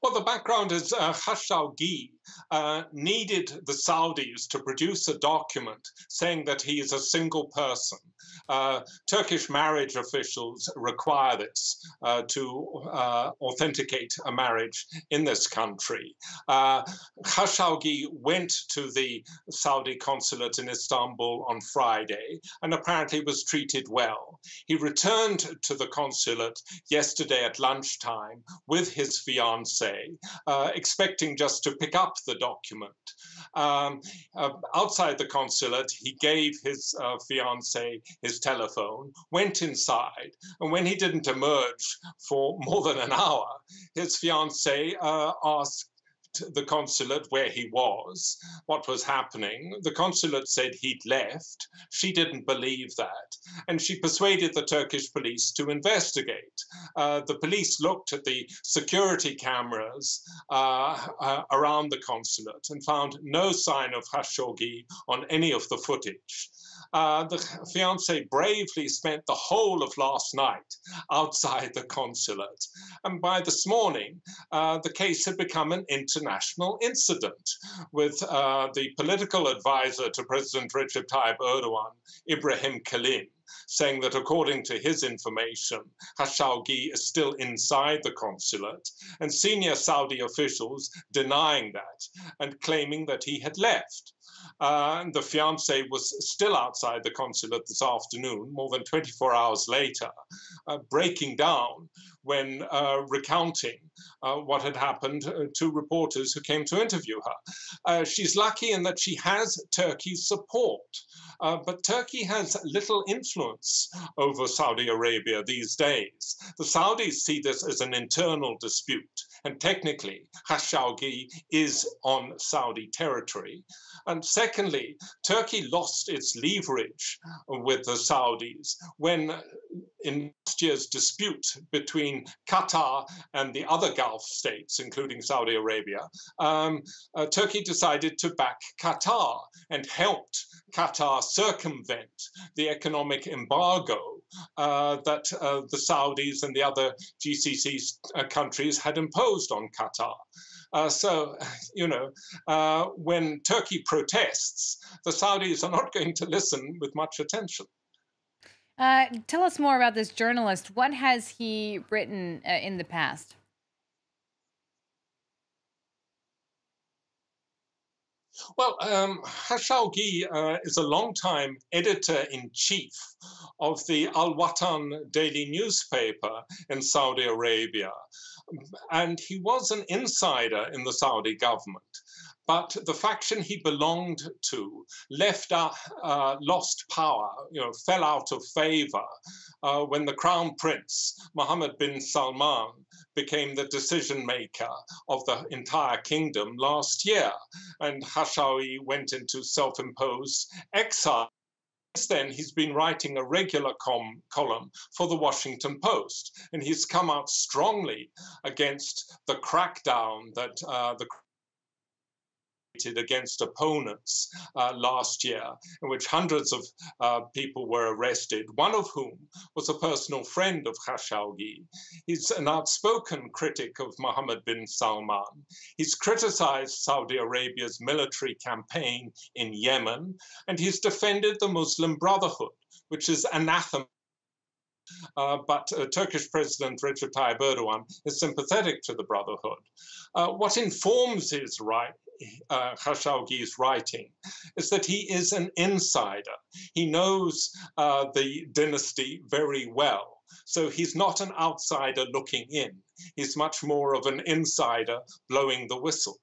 Well, the background is Khashoggi needed the Saudis to produce a document saying that he is a single person. Turkish marriage officials require this to authenticate a marriage in this country. Khashoggi went to the Saudi consulate in Istanbul on Friday and apparently was treated well. He returned to the consulate yesterday at lunchtime with his fiancée, expecting just to pick up the document. Outside the consulate, he gave his fiancée his telephone, went inside, and when he didn't emerge for more than an hour, his fiancée asked the consulate where he was, what was happening. The consulate said he'd left. She didn't believe that, and she persuaded the Turkish police to investigate. The police looked at the security cameras around the consulate and found no sign of Khashoggi on any of the footage. The fiancé bravely spent the whole of last night outside the consulate. And by this morning, the case had become an international incident, with the political advisor to President Recep Tayyip Erdogan, Ibrahim Kalin, saying that according to his information, Khashoggi is still inside the consulate, and senior Saudi officials denying that and claiming that he had left. The fiancé was still outside the consulate this afternoon, more than 24 hours later, breaking down when recounting what had happened to reporters who came to interview her. She's lucky in that she has Turkey's support, but Turkey has little influence over Saudi Arabia these days. The Saudis see this as an internal dispute, and technically, Khashoggi is on Saudi territory. And secondly, Turkey lost its leverage with the Saudis when, in last year's dispute between Qatar and the other Gulf states, including Saudi Arabia, Turkey decided to back Qatar and helped Qatar circumvent the economic embargo that the Saudis and the other GCC countries had imposed on Qatar. When Turkey protests, the Saudis are not going to listen with much attention. Tell us more about this journalist. What has he written in the past? Well, Khashoggi is a longtime editor-in-chief of the Al Watan daily newspaper in Saudi Arabia, and he was an insider in the Saudi government. But the faction he belonged to lost power, fell out of favor when the Crown Prince, Mohammed bin Salman, became the decision maker of the entire kingdom last year. And Khashoggi went into self-imposed exile. Since then, he's been writing a regular column for the Washington Post, and he's come out strongly against the crackdown that the against opponents last year, in which hundreds of people were arrested, one of whom was a personal friend of Khashoggi. He's an outspoken critic of Mohammed bin Salman. He's criticized Saudi Arabia's military campaign in Yemen, and he's defended the Muslim Brotherhood, which is anathema. But Turkish President Recep Tayyip Erdogan is sympathetic to the Brotherhood. What informs his Khashoggi's writing is that he is an insider. He knows the dynasty very well. So he's not an outsider looking in. He's much more of an insider blowing the whistle.